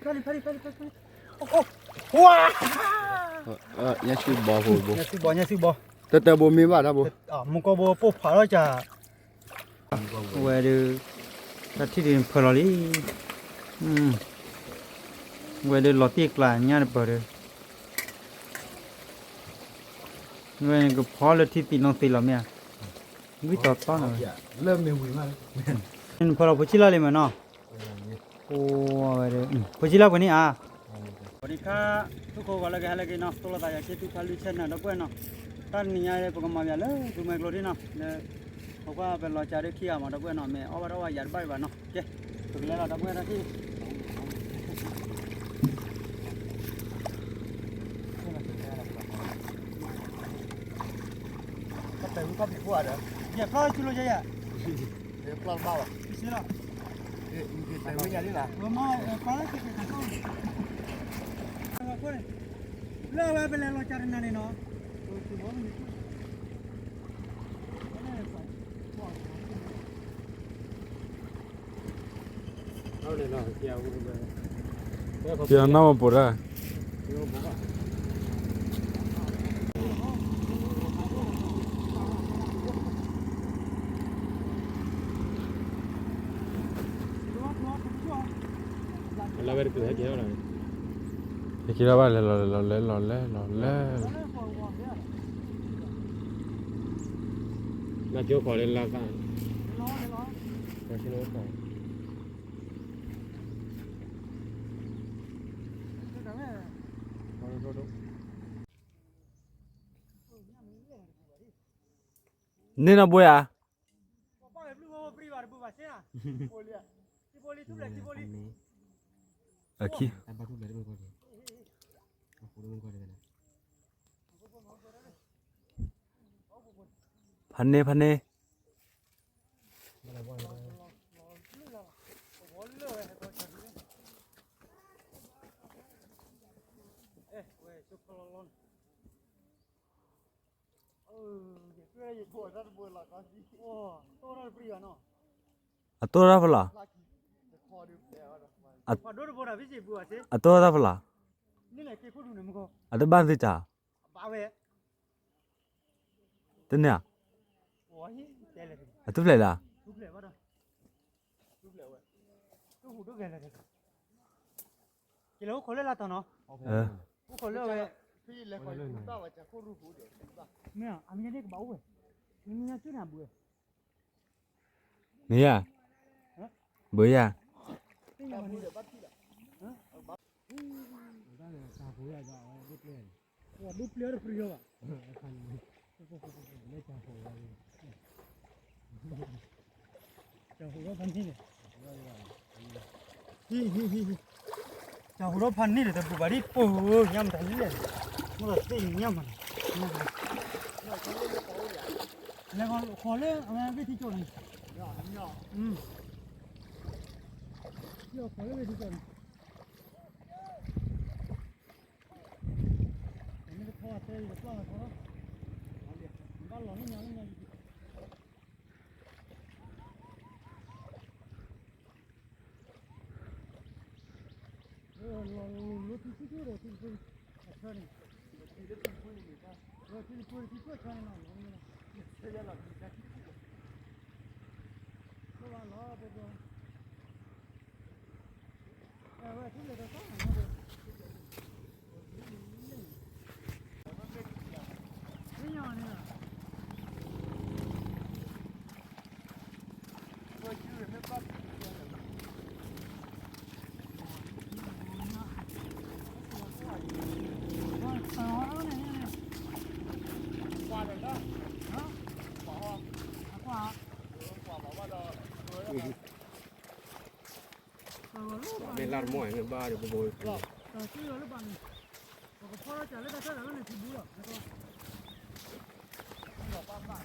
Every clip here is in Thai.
ว้าเนี่ยชื่อบอโหบ เนี่ยสิบอ แต่บ่มีว่าถ้าบ่ มึงก็บ่ปุ๊บผ่าแล้วจ้ะเว้ยดูถ้าที่ดินเพลอลี่เว้ยดูลอติกลาเนี่ยเปิดเว้ยก็พอแล้วที่ตีน้องตีแล้วเนี่ยวิต่อต้อนเริ่มมีหุ่ยมากนี่พอเราพูดชิลาเลยมั้ยเนาะโอ้เว้ยดูพูดชิลาคนนี้สวัสดีครับทุกคนว่าอะไรกันเนาะตัวเราตายเช็ดทุกครั้งลิเชนนะดอกเว้ยเนาะตอนนี้เนี่ยพวกมาเนี่ยเลยดูไม่กลัวดิเนาะเนี่ยพวกว่าเป็นรอยจ่าได้ขี้มาดอกเว้ยเนาะแม่เอาว่าหยาดใบบ้านเนาะโอเคถึงแล้วดอกเว้ยนะที่ก็เป็นก็ผิดพลาดเหรออย่าพลาดจุลใจอ่ะเดี๋ยวปลาเบาอ่ะ พี่สิล่ะแต่ไม่ยานี่ล่ะมาพลาดที่เป็นเขาว่าคนเลิกไปเป็นรอยจ่าได้นานเนาะKia nama pura. La ver que aquí ahora. Kira vale le. La yo con el la can. No si no está. นี่นะบุยอ่ะโอเคพันเน่ตัวละพละตัวละพละตัวบ้านสิจ้าตัวเนี่ยตัวเปล่าล่ะกิโลคนเล่นละตัวเนาะคนเล่นไปพี่เล่นคนต้าว่าจะคนรู้หูเดี๋ยวเนี่ยอันนี้เด็กเบาเว้ยนี่ชื่อหน้าบัวนี่อ่ะบุยอ่ะดูเปลี่ยนเปลี่ยนว่ะจะหัวพันนี่เนี่ยจะหัวพันนี่เลยแต่บุบารีปูย่ำแต่นี่เลยมันก็สิ่งย่ำมันแล้วก็ขอเรื่องอะไรวิธีจนเดี๋ยวขอเรื่องวิธีจนนี่ก็พอเตยก็พอแล้วบ้านหลังนี้ยังรถที่ชื่อรถที่ชื่อช่างรถที่ชื่อช่างนั่นเสียแล้วก็ว่าล้อไปด้วยว่าที่เหลือก็ต้องไม่ยอมเนี่ยว่าชื่อไม่ปั๊บเป็นลาดม้อยเป็นบ้าเดี๋ยวไปโบยชื่อแล้วบ้านก็พอจะเล่นได้แล้วเนี่ยที่บัวแล้วก็บ้า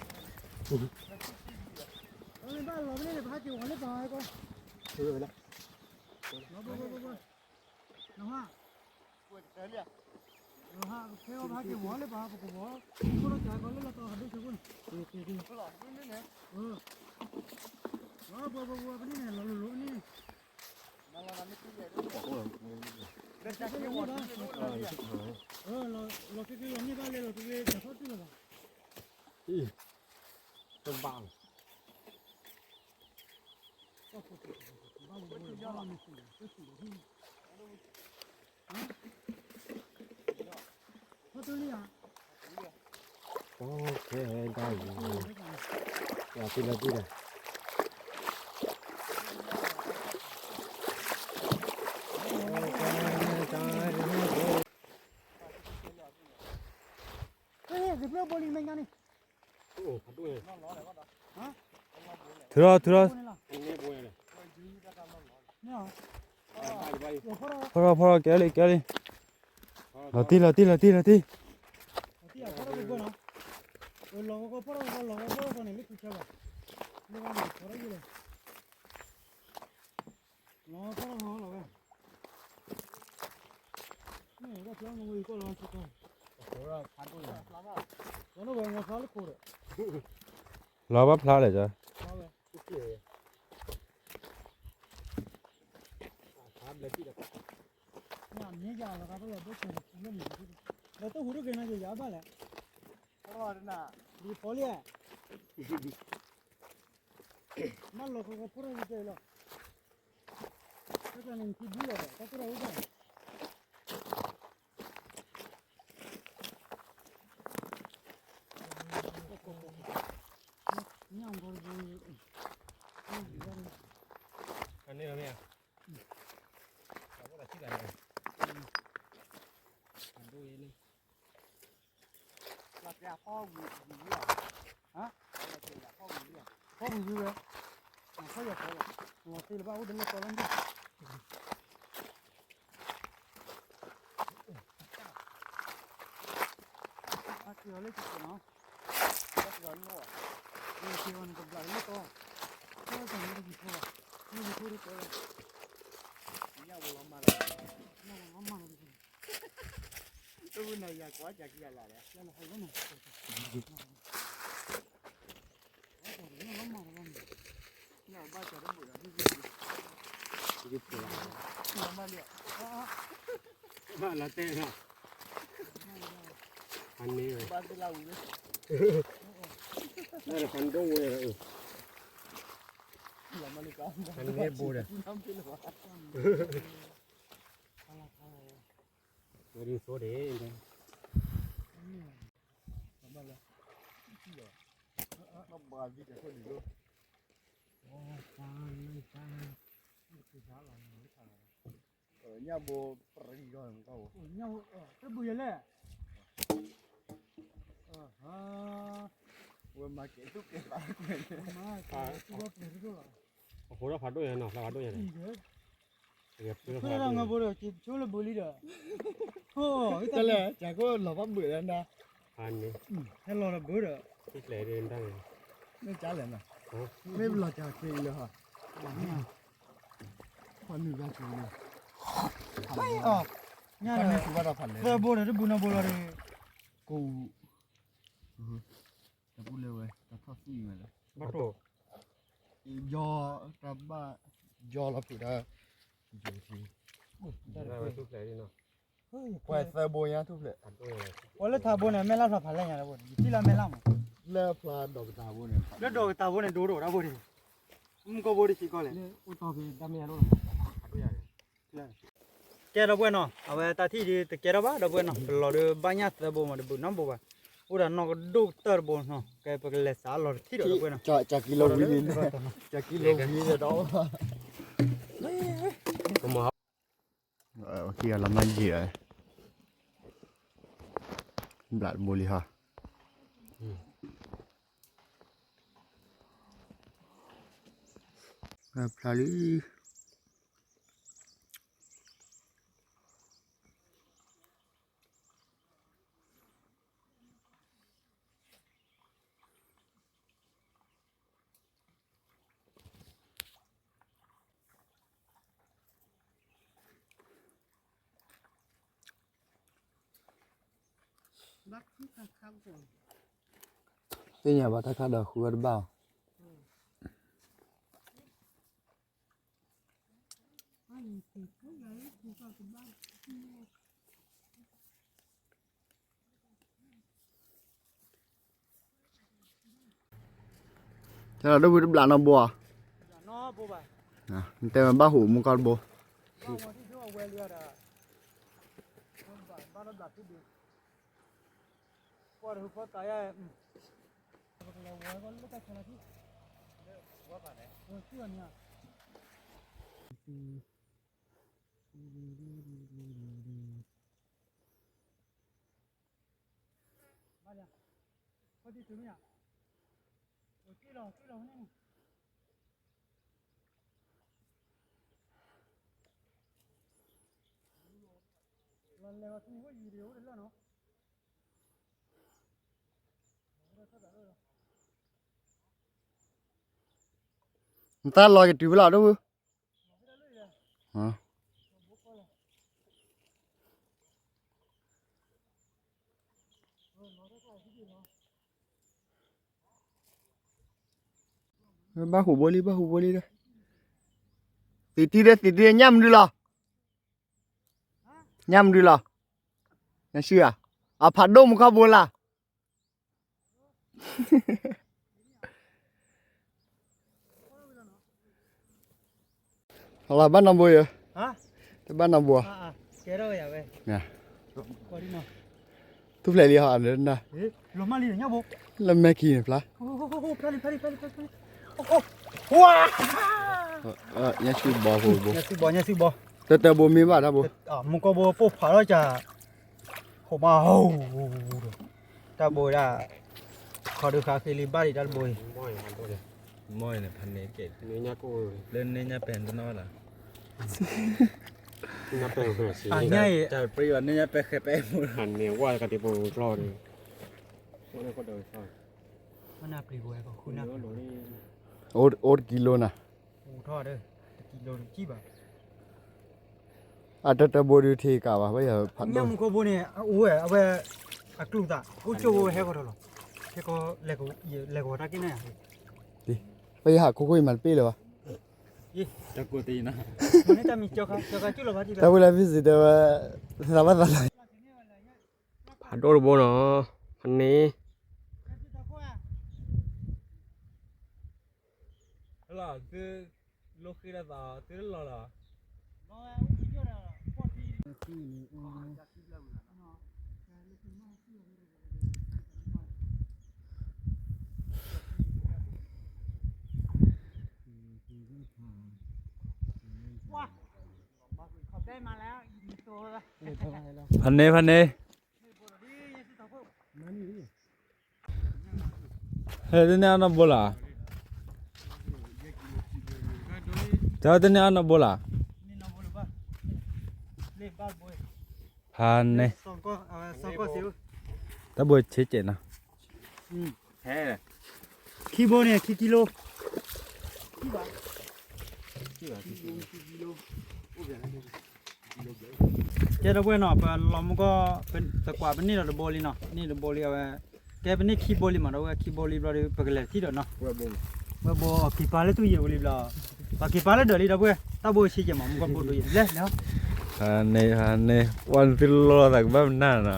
นเราไม่ได้พาจิ๋วมาเล่นต่อก็ซื้อไปแล้วน้องน้องฮะปวดเสียเลยน้องฮะเที่ยวพาจิ๋วมาเล่นต่อผมบอกก็ต้องจ่ายก่อนเล่นต่อดูสิคุณดีก็หลอดนี่เนี่ยบัวไปนี่เนี่ยเราลุ้นนี่นั่นเราไม่ขึ้นเลย เราคือเรานี่บ้านเลยเราคือจะเขาตื้อหรอ ต้นบาง เขาตื้อนี่อ่ะ โอเคได้อยู่อย่าตีละตีละ เฮ้ยเดี๋ยวบอลลิงแมงกันนี่ โอ้พัดด้วย 들어 อันนี้บวยเลย เนี่ย ไป เดี๋ยวพอเรา 퍼라 깨리 라띠 ที่อ่ะพอเราไปก่อนนะเราก็พอเราก่อนนี่ไม่ถูกใช่ป่ะไม่ว่าพอเราอยู่เลยเราพอเราไงนี่ก็เที่ยงงูอีกก็ร้อนสุดเลย โอ้ยพัดด้วย เราต้องไปงอซ้ายโคตร 라바 플라레자 เราไป ทุกที่พัดเลยที่ละ เนี่ยมียาแล้วก็เราต้องเชื่อเรื่องนี้เราต้องหูรู้กันนะจะยาบ้าแหละเพราะว่าน่ะดีพอเลยมันเราก็พูดอะไรกันล่ะถ้าจะนั่งคิดดูเลยถ้าตัวเราอุดมเนี่ยมันก็จะ อันนี้เหรอเนี่ยเราก็ที่ไหนเลยพัดด้วยนี่ เราจะพ่อวิวฮะเราจะพ่อวิวเลยเขาอยากเขาเราตีละบ้าอุดมเราตอนนี้อาเกี่ยวเลยจุดเนาะร้อนโน่นี่คือวันกับหลายโต้ก็จะมีกี่ตัวนี่กี่ตัวตัวเนี่ยวัวล้อมมาเลยเนี่ยวัวล้อมมาเลยตัวนี้อยากว่าจะกี่อะไรเนี่ยแล้วเราให้กันนะเนี่ยล้อมมาล้อมเนี่ยบ้าจะได้บุญที่ดี ที่ตัว ล้อมมาเนี่ย บ้านละเต้นะอันนี้เลย บ้านเป็นเราเลย นั่นพันด้วยเลย ล้อมมาเลยกัน อันนี้บูดอ่ะ น้ำเป็นหัว ตัวนี้โซเดย์เลย บ้านพี่จะคนอยู่ด้วย โอ้ฟังไม่ฟัง nhà bố phải rồi câu nhau cái bùi lên ha quên mà kể chút cái phải mà cái đó โอ้โหเราพัดด้วยเนาะเราพัดด้วยยังไงเรียบร้อย cái là người bố được chụp chú là bố đi được ô cái này chả có lò bắp bưởi anh ta อันนี้ hay là bố được ที่เหลือเดินได้ nó chả lên à mấy lò chả kỳ rồi hả phần nửa ra chừng này nhà phần này này cũng bắt đầu phần này cái bố này bố nào bố là cô ta bút leo rồi ta thoát phi mà đó บัตโต do ta ba do là phụ ta dù thì ได้ไว้ทุกเหลือดีเนาะ quay xe bôi nhá thúc lệ พัดด้วย 원래 다 보내 맨날 다 발라냐 라 보니 찌라 맨날 leo pla đọc ta bôi này 너 다 보내 노로라 보니 거 보리 지 거래 อุตส่าห์ดำเนี่ยรู้พัดด้วยยัง 깨라 bueno a ver ta thi di 깨라 ba da bueno lo de baña ta bo ma de bu nam bo ba ura no doctor bo no cái pe le sa lo thi do bueno chả kilo quý lên chả kilo quý rồi đó ก็หมอ kia làm ăn gì vậy lại mua li ha pla đi cái nhà bà ta khá đỡ khu ăn bao là đâu biết là nó bùa နော်ပို့ပါ แต่มันบ้าหูมึงก่อนบัว ဘာဝတိတော့ဝယ်ရတာဘာလို့ဒါသူဒီပေါ်ဟိုတာရဘာလဲဝယ်ကောလက်ခဏတိဝယ်ပါတယ်ဟိုရှိရညာဘာလဲဟိုဒီသူမြာဟိုကြည့်လောနေวันแล้วที่ว่าอยู่เดียวได้แล้วเนาะ người ta lòi cái trừ vào đâu hả ba hủ bôi đi đây tí đây nhâm đi lò nhâm đi lò nghe chưa à phạt đông không buồn là hoặc là bắt năm bôi rồi hả thế bắt năm bùa cái đâu vậy vậy nè qua đi mà thúc lại đi họ ăn đến đây lo mà đi nhá bố làm mẹ kỳ này phá pali wow nhá sư bò hồi bò nhà sư bò tớ bò mi vào đó bò muốn có bò phá đó chả hồ mà hầu ta bồi đã khó được khá khi đi ba đi đã bồi môi nàyพันนี้เกต นี่เนี่ยกู เล่นนี่เนี่ยเป็นตัวน้อยล่ะ นับเป็นหัวสี ง่าย แต่ประโยชน์นี่เนี่ยเป็นแค่เป็นหมด หันเนี่ยว่ากติปูรอดวันนี้ก็เดินเข้า มันน่าปรีบวยก็คุณนะ ốt kilo nè โอ้ทอดเด้อกิโลกี่บาท à tớ bò đi thì cả bà bây giờ phạt ညမ đông ကိုဘိုးနေအိုးရဲ့အဝဲအကလူတာကိုချိုးဟဲကောတော့ဟဲကောလက်ကိုတာကိနေ bây giờ cô quay mặt pi rồi จะกูตีนะ မနေ့တမီကြောက်ကျွလို့ပါကြည့် tao quay lại visit tao làm bắt lại ผ่านโดนโบเนาะพันนี้ ล่ะคือลูกคือละต่อคือละล่ะ พันนี้เฮ้ยเนี่ยนะบ่ล่ะเจ้าเนี่ยนะบ่ล่ะพันนี้ sonko siu ตะบ่เฉยๆนะแฮ่ ki bo ne ki kiloเจ้าด้วยเนาะเป็นลมก็เป็นตะกว่าเป็นนี่เราโบลีเนาะนี่เราโบลีเอาไว้แกเป็นนี่คีโบลีมาเราคีโบลีเราไปกันเลยที่เดินเนาะว่าโบคีปาเลตุยโบลีเราปาคีปาเลเดลีเราเว้ยตาโบชี้จะมามุกโบดูเลยแล้ว พันนี้วันฟิลโลตักแบบนั้นนะ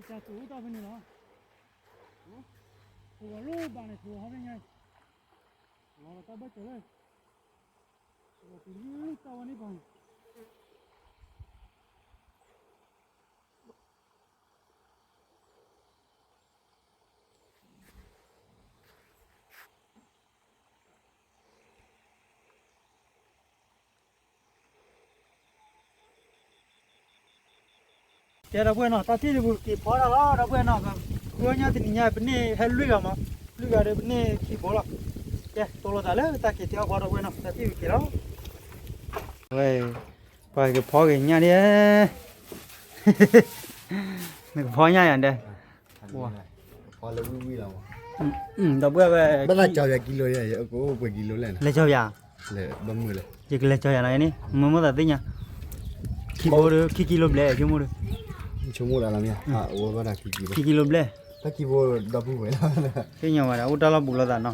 จะสูต่อไปนี่เนาะหัวรูปบ้านเนี่ยหัวเขาเป็นไงเราตาบ้าเจ๋เลยหัวปีนี้ตาวันนี้บ้าง เจ้าเพื่อนเนาะตาที่ดูกี่พอแล้วเราเพื่อนเนาะครับตัวเนี้ยที่นี่เป็นนี่เฮลุยกันมาลุยกันเป็นนี่กี่พอละเจ้าตัวเราแต่ละตากี่เที่ยวพอเราเพื่อนเนาะตาที่กี่แล้ว vậy phải cái phó cái nhà đi mình phó nhà ở đây Wow. Có lâu vui đâu. đó bữa về Bắt là cho vài kilo vậy, có vài kilo lên. lấy cho nhà Lệ 30 lệ. chỉ lấy cho nhà này ní mua là tí nha khi mua được khi kilo ble chứ mua được Chúng mua là nha. À, ô bắt là kilo. khi kilo ble Ta kilo double vậy đó. cái nhà mà đã út là bù là nó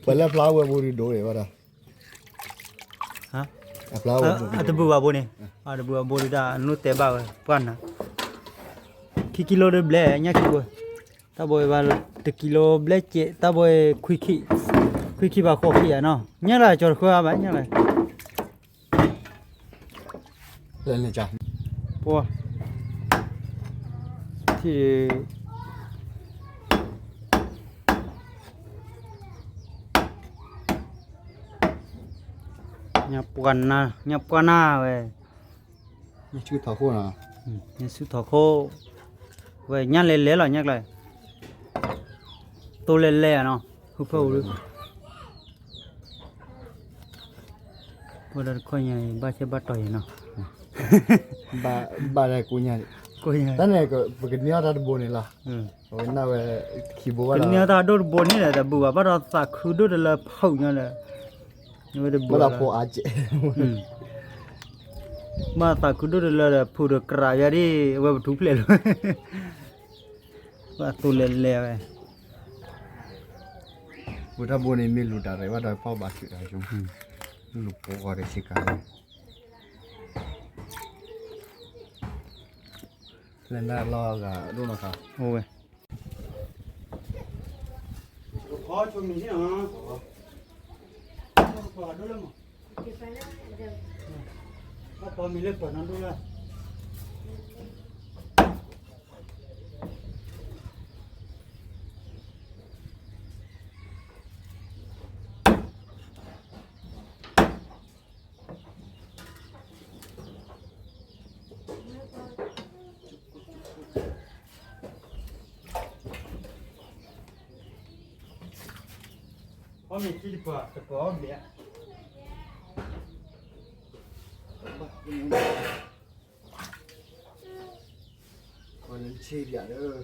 Bây giờ flower bù đi đổ vậy bắt hả flower à từ bù vào bù này à từ bù vào bù đã nút tế bào quan à khi kilo được ble nhá khi bù ta bồi vào từ kilo ble chế ta bồi khui khi vào khô khi à nó nhớ là cho khô bạn nhớ là lên này chả. Wow. Thì nhập quan na về Chưa thảo khô nào. nhà sư thọ khô về nhăn lên lé là nhắc lại tôi lên lé nó không phâu được vừa đó coi nhà ba xe ba tỏi nó Ba này cô nhà. coi nhà Ta này có cái nia ta bồn này là. ừ Rồi nào về khi bố cái là. nhà ta đốt bồn này là bùa bắt đầu sạc khứ đốt là phâu nhau là nhưng mà Bắt bùa là là phô á chế. mà ta cứ đốt là phụ được cả ra đi và thú lên luôn và tôi lên lẹ vậy Bố ta bồn này mình lụt ra rồi bắt đầu phao bát chuyện rồi chúng. Lụt phô qua để xí cả. Lên đây lo cả đâu nào cả. ôi khó cho mình thế hả khó đôi lắm mà khó mình lấy nó đôi lắm có mình chỉ bỏ cái bỏ bẹ Còn lên chê bịa nữa.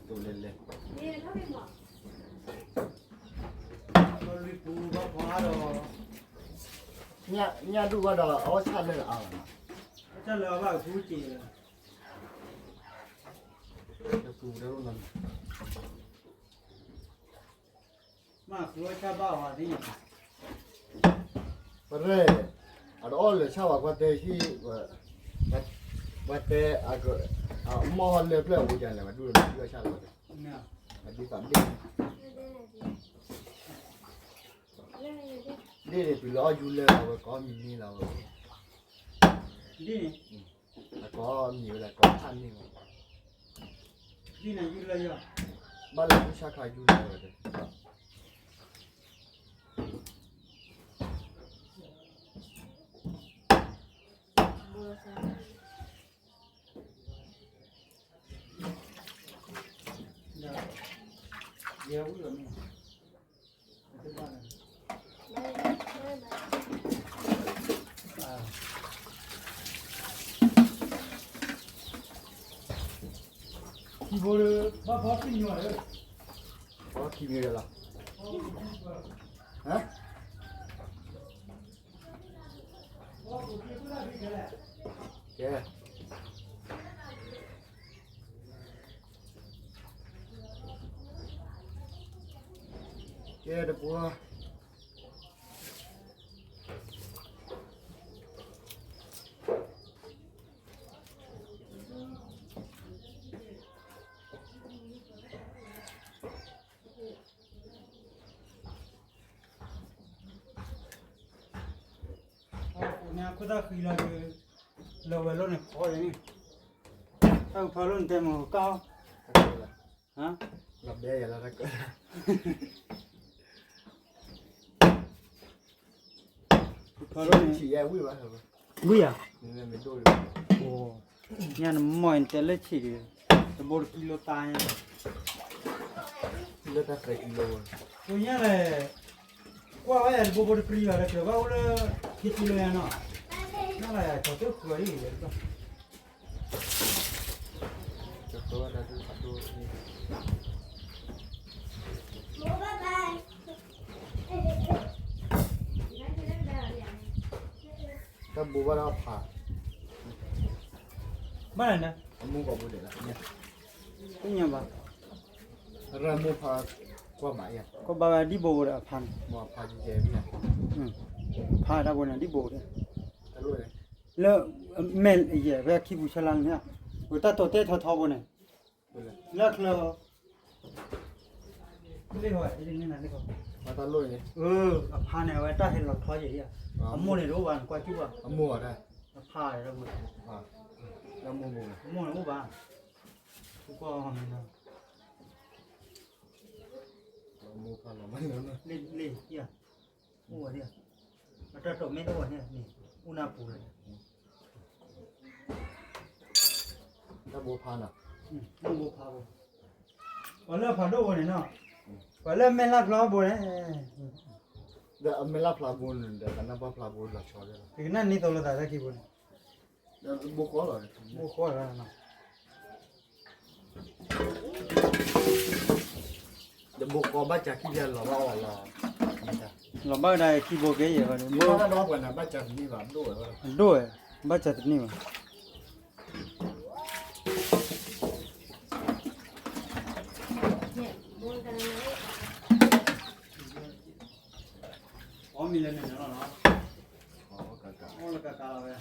Tụ lên lên. Nhà đu vào đó, áo sát lên áo. chắc là vào thú chỉ là Tụ đâu lần. mà vừa cha bảo hòa đi Vậy rồi, ở đó là sao qua đây khi qua đây à cái mò lên lên bây giờ là mà đu lên đưa sao rồi. nè Mà đi tạm đi. Đi để tụi nó du lên là có mini là đi này có nhiều là có ăn nhiều. đi này như lấy rồi Ba lần cũng sao khai du lên rồi đấy. đeo cũng được nè thì vô ba phó kinh nhiều rồi Có kìm nhiều là. Hả? Yeah. Yeah, được quá. nhà cô ta khi là lâu về lâu này khó đấy nhỉ tao phá luôn thêm một cao ฮะ หลับได้แล้วก็ พอรู้นี่ ฉี่แย่วิ่งมาเหรอ บุยอ่ะ นี่ไม่ดู โอ้เนี่ยมันมอยแต่ละฉีดจะบดกิโลตาย เลือดแต่กิโล ตัวเนี้ยเลยว่าไอ้บดปรีอะไรก็ว่าเลยคิดเลยเนาะนั่นแหละเขาจะคุยเลยก็ จะตัวนั้นดูนี่ถ้าบัวเราผ่า บ้านนะ มูกับบัวเด็ดละเนี่ย ตัวเนี้ยบ้า เริ่มมูผ่ากว่าหมายอ่ะ ก็บ้าดีโบดพัน มัวผ่าจริงๆเนี่ย พาได้บนดีโบด ตะลุยเลย แล้วเมลเย่แบบคิบุชลังเนี่ยอุตตัวเตะทอๆบนเนี่ยแล้วเราเรียกว่าไอ้นี่นั่นเรียกว่า มาตะลุยเลย พาเนี่ยไว้ตาเห็นเราทออย่างเงี้ยมูเนี่ยรู้บ้านกว่าจุ๊บอ่ะ มัวได้ พาแล้วบุ ผ่าแล้วมู มูเนี่ยมูบ้านทุกคนนะ มูผ่าเราไม่เงิน เล่เหี้ยมูเนี่ยมาตัดตัวไม่ตัวเนี่ยนี่อุณหภูมิ ถ้าบัวผ่าน่ะ มูพาบุวันละพาโดเนี่ยเนาะวันละไม่รักล้อบุเนี่ย เดี๋ยวไม่รับพลาบุญเดี๋ยวกันนับพลาบุญหลักชอเลย ถึงนั่นนี่ตัวละแต่กี่บุญ เดี๋ยวบุกก็เลย มูข้อแล้วเนาะ เดี๋ยวบุกก็บ้าจากขี้เกียจหรอว่าอ่อนหรอ เราบ้าได้กี่โบเกย์กัน บุ มู กก็น้องกว่านะบ้าจากนี่แบบด้วยว่า ด้วยบ้าจัดนี่มั้งอ๋อมีเลยเนี่ยเนาะ อ๋อกัน อ๋อแล้วก็กาลาเว้ย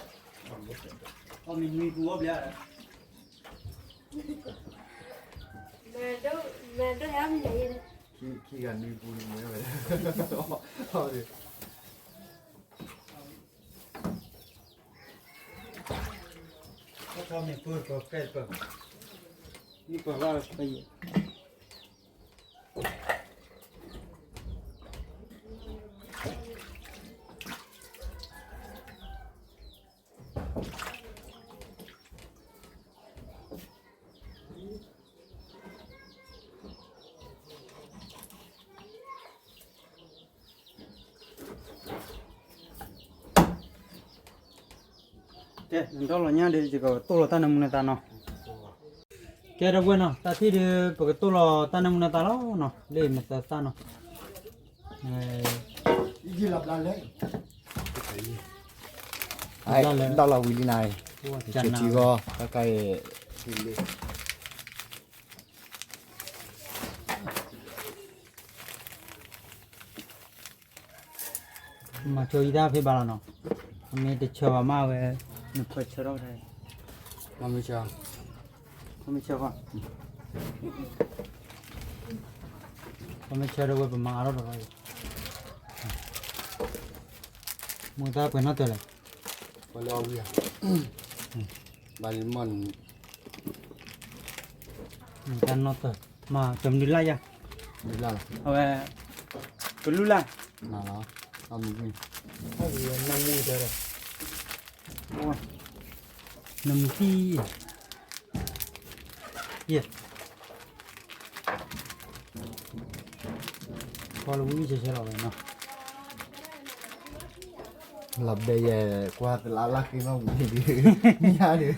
อ๋อมีกูว่าเปล่า Mẹ em như vậy nè. ขี้กันมีบุญเหมือนกันเอาดิ เขาทำให้เปิดก็แค่เปิดนี่เปิดว่าไป Oke, entolnya dari juga tolo tanam muna tano. Kira bueno, tadi di pakai tolo tanam muna tano, no, le mata tano. ยี่หลับล้านเลย ไอ้ดอกเราวิลีนาย จันจีก็ใกล้กินเลย มาช่วยได้พี่บาลเนาะมีแต่เชื่อว่ามาเว้ยนึกว่าเชื่อเราได้ มันไม่เชื่อ เขาไม่เชื่อว่าเขาไม่เชื่อเราเว้ยประมาณเราเลยมึงตาเป็นนักเตะเลย บอลเอาเวียบอลมัน มึงตานักเตะมาจำดีไล่ยัง ไม่ล่ะ เอาไว้กุลุล่ะ น่าละเอามือวิ่ง เอาไว้นั่งมือเตะเลยโอ้ยน้ำที่เยี่ยพอเราวิ่งเฉยๆเราเลยเนาะ หลับได้แย่กว่าแต่ละลักกี้มาวิ่งดีนี่ฮะดิ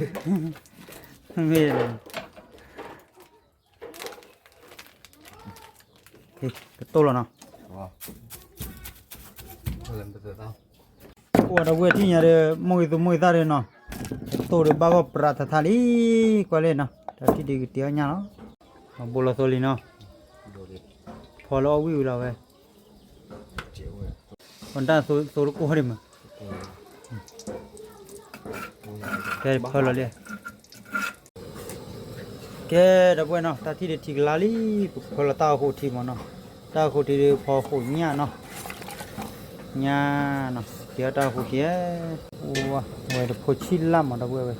ไม่เลยโอเคก็โตแล้วเนาะ ว้าวเริ่มไปเต้า โอ้เราเวทีเนี่ยเดี๋ยวมวยตาเลยเนาะโตเดี๋ยวบ้าบ้าปราทธาลีก็เลยเนาะแต่ที่ดีเดียวเนี่ยเนาะบุรุษตัวลีเนาะ ดูดิ พอเราวิวเราเว้ย เจ๋วเลย คนด้านโซลูกหัวดิมั้งแกพอเราเลยแกเดี๋ยวเนาะตาที่เด็ดที่ลาลีพอเราตาหูทีมันเนาะตาหูทีพอหูเนี่ยเนาะเนี่ยเนาะเดี๋ยวตาหูเกี้ยโอ้ว้าเว้ยเดี๋ยวพอชิลล่ามันเดี๋ยวเว้ย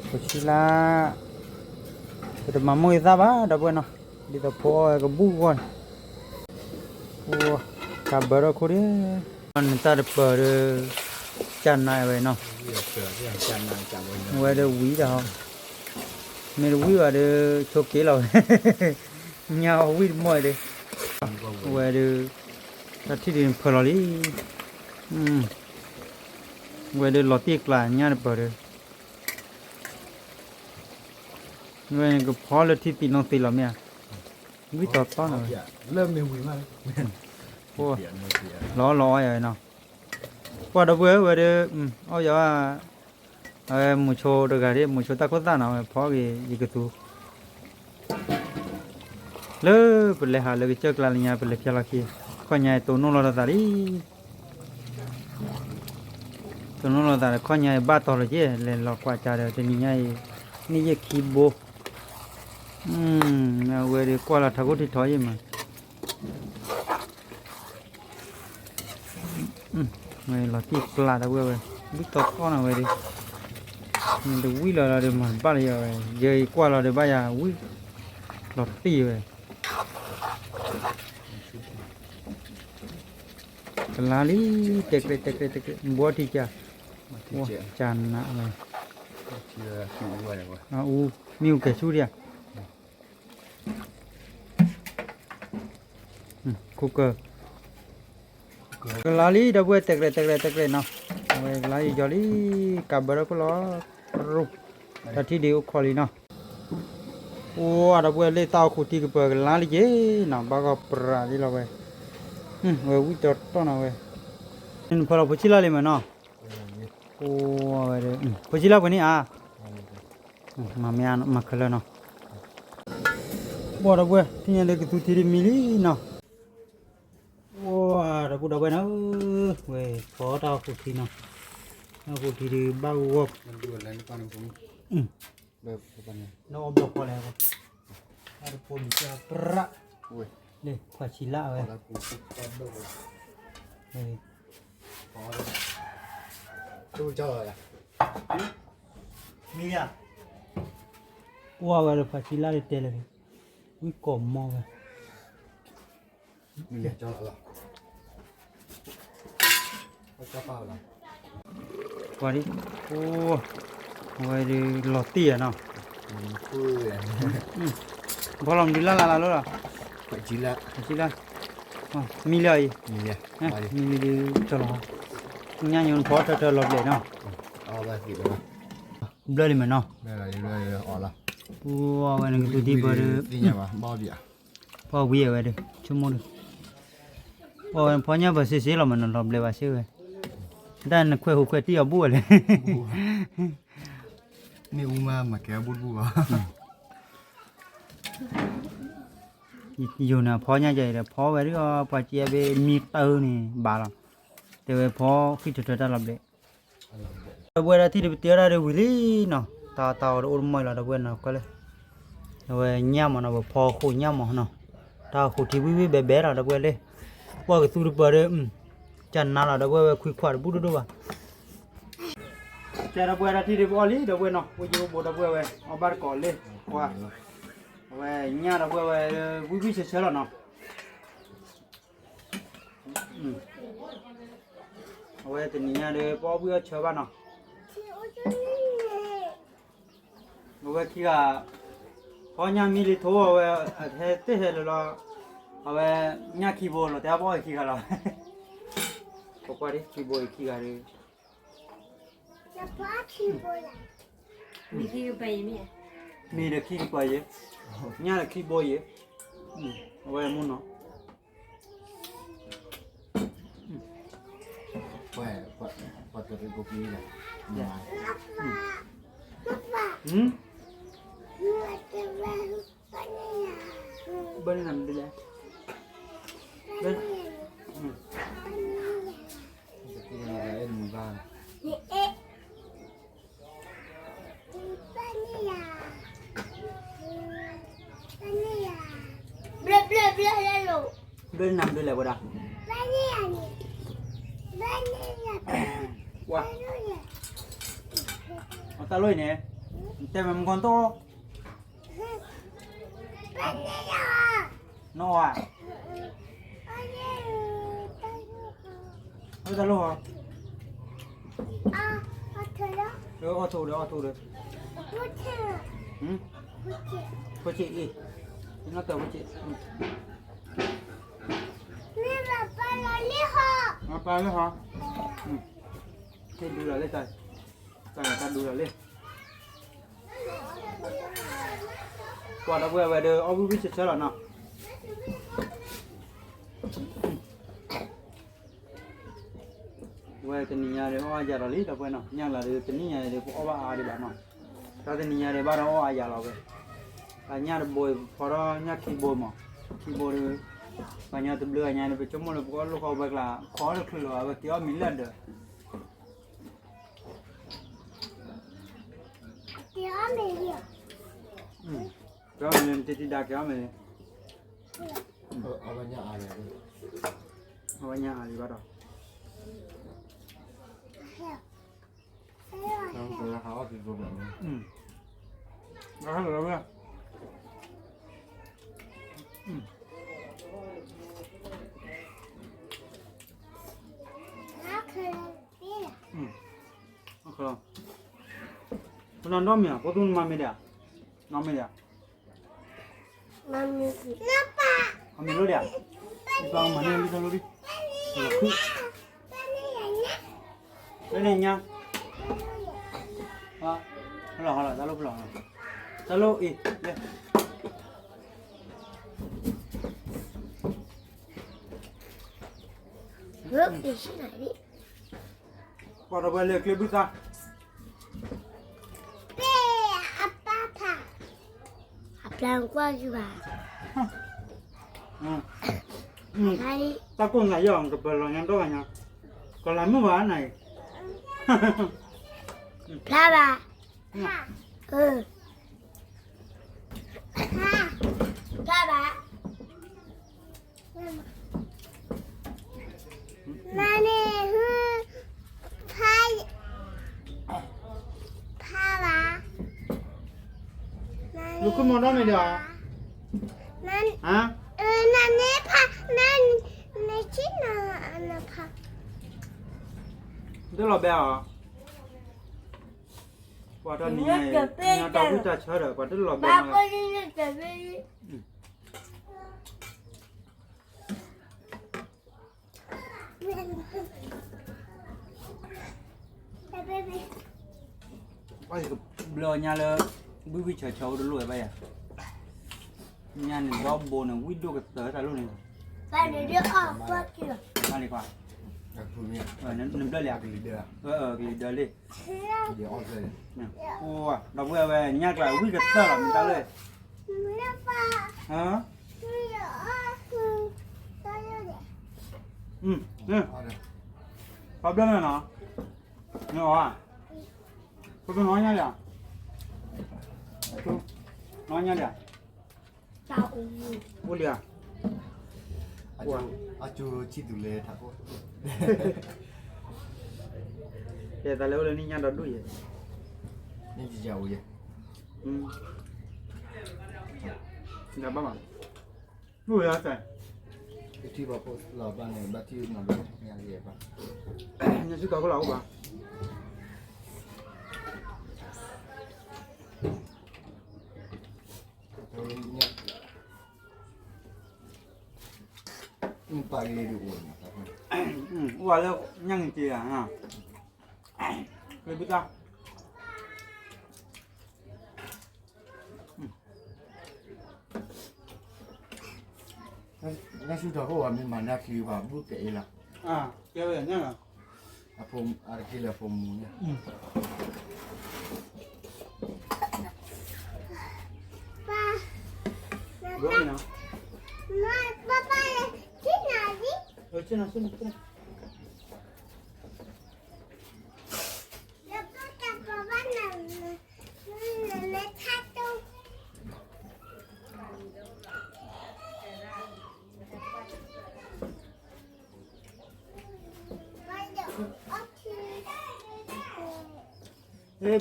พอชิลล่า แต่มาโมยซาบ้าดับเบิ้ลเนาะดีแต่พอก็บุกก่อนโอ้ขับเบอร์คุเรียมันตัดเปิดจันนายไว้เนาะ เสือเสือจานนางจานไว้ ไว้เดี๋ยววิ่งเดี๋ยวไม่รู้วิ่งว่าเดี๋ยวโชคเกล้าเงาวิ่งมั่วเลยไว้เดี๋ยวตัดที่ดินเพลอลี่ไว้เดี๋ยวลอตีกลางเนี่ยเปิดไว้ก็พอแล้วที่ตีน้องตีเราเนี่ยวิ่งต่อต้อนเลย เริ่มมีวิ่งมาก โอ้ เสียไม่เสีย ล้ออย่างเนาะว่าเดี๋ยวไว้เดี๋ยวเอาอย่าว่ามุโชเด็กอะไรมุโชตะโคตาเนาะพอกี่ยี่กตัวเลยเป็นเลยหาเลยเจอกลางเนี่ยเป็นเลยเพียงละคีข้อใหญ่ตัวนู้นเราตาดีตัวนู้นเราตาข้อใหญ่บ้าต่อเลยเจ้เลยเรากว่าจะเดี๋ยวจะนี่ใหญ่นี่ยี่คีโบเอาไว้เดี๋ยวกว่าเราทักกุที่ถอยมาไว้เราที่กลาดเอาไว้วิตก้อนเอาไว้ดิมันจะวิ่งเราเดี๋ยวมันบ้าเลยเอาไว้เยอะกว่าเราเดี๋ยวบ้ายาวิ่งเราตีไว้กลาลีเตะบัวที่จะจานนะไว้ เชื่อคิวไว้วะ อูมิวแกชูเดียคุกเกอร์กลาลีดับเบิลเตะเลยเนาะไว้ลายจอลีกับเบอร์ก็ล้อรูแต่ที่เดียวคอลีเนาะโอ้ดับเบิลเลยเต้าขุดที่กเปิดลาลีเย่เนาะบ้าก็ปราดีเราไว้ไว้วิ่งจอดต้นเอาไว้พอเราพูดชิลาเลยมั้ยเนาะโอ้ไว้เลยพูดชิลาคนนี้มาไม่อ่านมาเคลื่อนเนาะบ่ดับเบิลที่ยังเล็กตัวที่ริมิลีเนาะว้าดับเบิลเนาะเว้ยพอเต้าขุดที่เนาะขุดที่บ้าวัว มันดูอะไรนี่ตอนนี้ผมแบบประมาณนี้ น้องบอกพอแล้วada polisi perak อุ้ย deh facila พอ weh แล้วกูก็ดู พอแล้วดูเจอละ mia wah ada facila di tele wi komo weh มีเจอละเขาจะเปล่าละ wadi oh wah di loti ya no เพื่อน bolong di la la la ไปจีละ facila oh mila i มีเนี่ย eh mili di cholo nya nyon pho ta lo le no เอาไปกี่ตัว blali me no ได้ละเรื่อยๆอ๋อละ wah weh ngi tu di ber นี่ไงวะบ้าเบีย pho wi weh de chumo oh pho nya ba si lo man lo ble ba si weh dan kwe hu kwe ti ya bu le นี่อูมาแกบูดบูวะ อยู่นะพอเนี่ยใจเลยพอไว้ก็ปะเจียไปมีเตอร์นี่บาลแต่ว่าพอคิดจะได้รับเลยเวลาที่เราเที่ยวได้วิลีเนาะตาอุดมอยละเวลาก็เลยเวลาเนี่ยมันเอาพอคู่เนี่ยมันเนาะตาคู่ที่วิเบะละเวลเลยว่าก็สู้ไปเลยจันน่าละเวลคุยขวดบุดด้วยว่ะแต่เวลาที่เราบอลีเวลเนาะวิจิโบเวลเอาบาร์ก่อนเลยว่าเว้ยเนี่ยเราเว้ยวิเฉยๆแล้วเนาะเว้ยแต่เนี่ยเดี๋ยวพอวิเฉยบ้านเนาะเว้ยขี้กะพอเนี่ยมีลิโต้เว้ยเฮ้เตะเฮลล์เว้ยเนี่ยขี้โบล์แต่พอขี้กะละพอดิขี้โบขี้กะดิ มีที่ไปไหม มีเด็กขี้กว่าเยอะเนี่ยเด็กขี้โบเยอะเว้ยมุนเนาะ พอตัวเป็นกุ๊กนี่แหละมา bên nằm đi ra bên ที่เอ็นบ้าน bên nằm đi lại qua đâu qua ta lôi nè tem mà con to nó à nó ra luôn hả được ở thu được ừ cô chị đi nó tao cô chị nó pa nữa hả ừ thế đu là lên ta ta đu là lên qua đó về được ông biết chết rồi nào về cái nhà đấy hoa giờ là lý đâu vậy nào nhà là cái nhà đấy có ba ai đi bạn nào ta cái nhà đấy ba đâu ai giờ là vậy là nhà đấy bồi phở nhà khi bồi và nhà tụi lừa nhà này phải chống một lúc có lúc họ vậy là khó được lừa và tiêu mình lên được kéo mình lên thì đã kéo mình ở bên nhà ai này ở bên nhà đi bắt đầu Nó háo thì rồi đó là đâu vậy không con nó mía có tuần mà mía đấy nó mía mami lo dia bang mana yang bisa lo di ini nya ah hala talo le qua đâu về clip bisa Làm qua chứ bà. Đây. Ta con này giờ gặp bờ nhang đó nha. Còn làm mấy vả này. La bà. Ừ. La bà. Nani hư phai pha bà. Lúc cái món đó này được hả? Nani pha nani chín là pha. Tức là bèo à? Quả đó này nhà tao cũng chả chơi được, quả tức là bèo Ba mà. con đi trở về. Bây giờ bờ nhà là bự chờ cháu đó lùi bây à? Nhà này bao bồn này quýt đua cái tới ta luôn này. Ba để đưa ở qua kìa. Ăn đi qua. Đặc thù nha. Nằm đây lẹ. Leader. Cái leader đi. Dia on rồi. Ô, đâu về nhà lại quýt cái tơ là mình ta lên. Hả? Pháp đơn này nó. Nhỏ à? Tôi nói nha lẹ. Nói nha lẹ. Chào. Ô lẹ. Acu citu le thako. Ya ta leo lên đi nhà đó đuổi. Ni jauh je. Enggak apa-apa. Lu ya, Teh. Itu bapak laban ni, berarti nak yang dia apa? Nya suka aku lau, Bang. Ini pagi di rumah. Wah, leo nhang chi à ha. Cái biết ta. Nãy sudah kau ambil mana kira bu ke ilah. Kêu vậy nhá. Apa ada kira formunya. Gua ni nào. Papa chín nào gì? Sini. Lepas tak papa nak satu.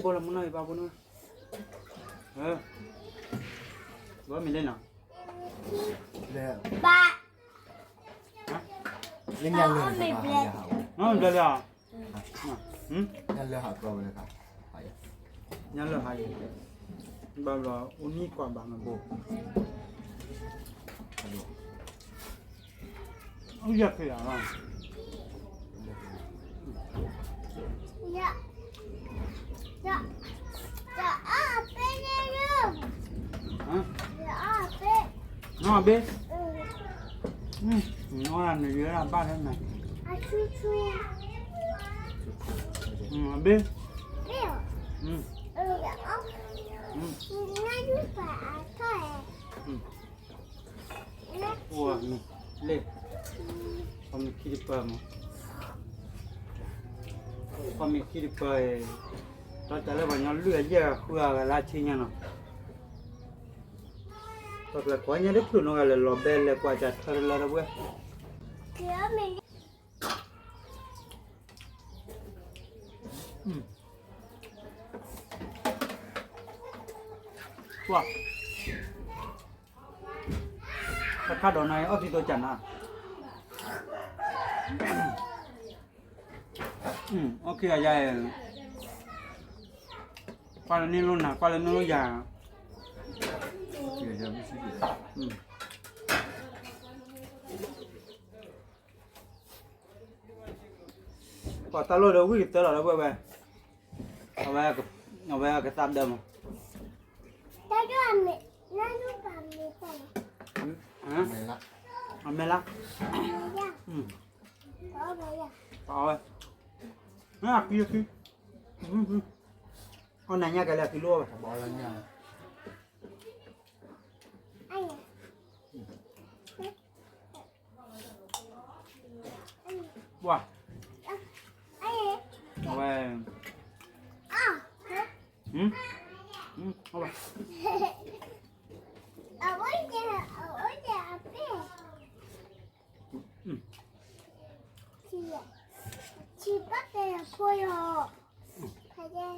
Bola mana ibu apa nu? Gua mình lên nào. เลย ba เล่นยันเลยครับ น้องเดี๋ยวยันเลยหาตัวเลยครับไป ยันเลยหายบางเราอุนี่กว่าบางมันโบเอาอยากไปอ่ะ dạ dạ dạ à bên đây luôn ฮะ dạ à bên น้องเบ้ ừ น้องอะไรเยอะบ้านนั้นไหน à chu chu เบ้ biết dạ ốc ngay lúc phải thôi วัวนี่เล็กผมคิดไปมั้งผมคิดไปตอนจะเล่นวันนี้เลือดเยอะหัวกันละชิ้นยังเนาะตอนแรกวันนี้ได้พูดน้องอะไรลบเบลเลยกว่าจะทะเลาะกันเว้ย kia mình ว้าถ้าข้าโดนนายเอาที่ตัวจันนะโอเคอะยายกว่านี้ลุ้นนะกว่านี้ลุ้นยา เดี๋ยวจะไม่ซื้อ กว่าตลอดเราวิ่งตลอดเราไปเอาไว้กับตามเดิม ta cho anh mẹ nó lúc làm mẹ phải ฮะ ไม่ละ เอาไม่ละ dạ có bây giờ เอาไปน่ากินกินเอาไหนเนี่ยกันแล้วกิโลไป บอลแล้วเนี่ย anh à ว้า anh เอาไป à เอาไป ở nhà bên chị bắt đây là phôi rồi phải đây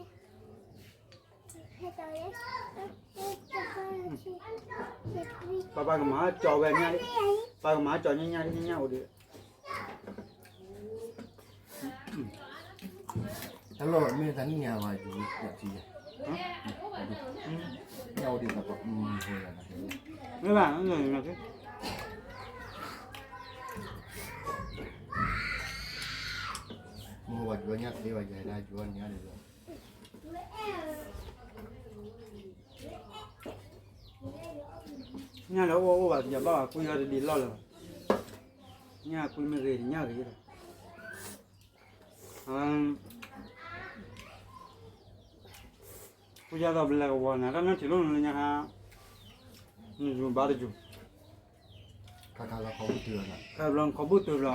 phải tới đấy bà cái má trò về nha đi bà cái má trò nha đi nha đi ตลอดมีแต่นี่ไงวะอยู่แบบที่เอาดีกับเฮ้ยนะ mấy bạn nó người là cái มัวจวนเนี่ยเดี๋ยวใหญ่ได้จวนเนี่ยเลย nha đó ô bà giờ bà quy ra đi lo rồi nha quy mới về nha cái gì quy ra đó là cái này nó chỉ luôn là nha ha dùng ba được คาคาเราเขาเตือนอ่ะ cái lần có bút từ là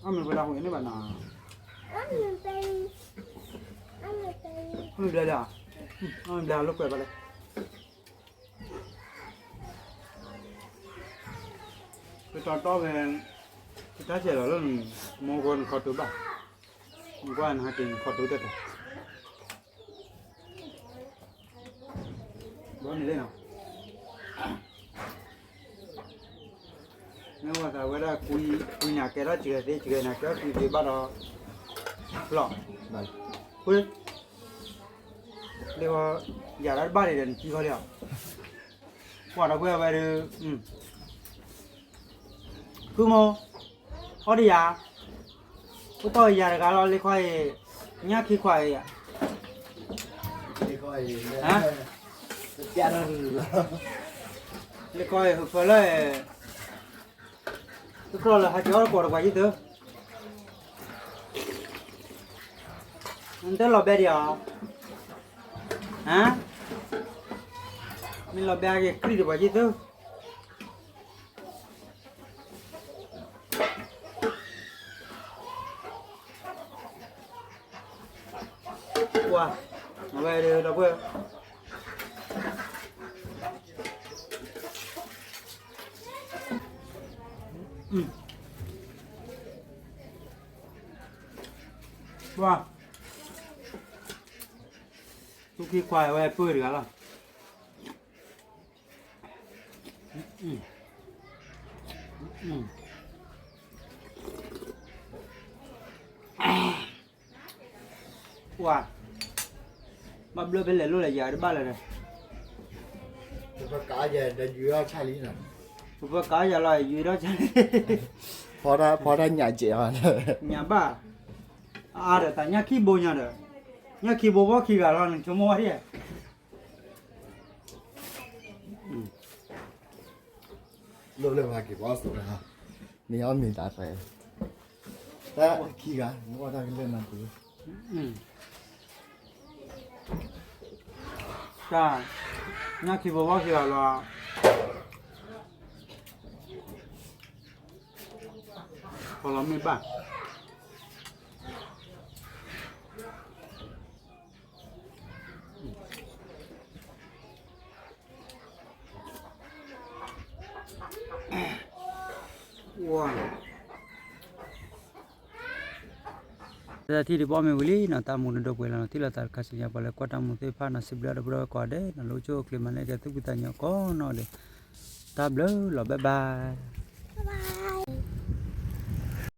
mình phải đào cái này bạn nào mình đây à mình đào lúc về bạn đây cái trò to về cái trái trẻ đó là mua con khó túi bảo quan hai tiền khó túi được rồi đó này đây nào nếu mà thằng cái đó quy nhà cái đó chừa thì chừa nhà cái thì bắt đầu lọ ได้ quy đây là giờ đã ba để chi có liệu quả đó quy về được cứ mò ở đi à có tôi giờ cái lo lấy khoai nhá khi khoai à ไม่ค่อย hả เปลี่ยน lấy khoai hụt phải lấy cái con là hai cháu quả được vài chứ anh tới lò bè đi à hả mình lò bè cái kia được vài chứ wow về được đâu quên wow ทุกที่ควายไว้เปื้อนกันละว้ามาเบลอเป็นเหล่ลูกเลยยาได้บ้านเลย cái cá về để dưới chai lý này ผมว่าก้าอย่าลอยอยู่แล้วใช่ พอได้nhà chị à nhà ba à được tại nhà khi bố nhà được nhà khi bố bố khi cả lo cho mua đi lúc lên mà kịp bao số rồi ha mình ăn mình đã phải đó khi cả nó ra cái lên làm gì cha nhà khi bố bố khi cả lo còn lắm mấy bạn wow giờ thì đi bỏ mẹ vui nó ta muốn được quay là nó thì là ta khai sinh nhà bảo là qua trong một cái pha nó xếp ra được rồi qua đấy nó lối cho cái mà này cái thứ kita nhỏ có nó để ta blur là bye bye Bye bye.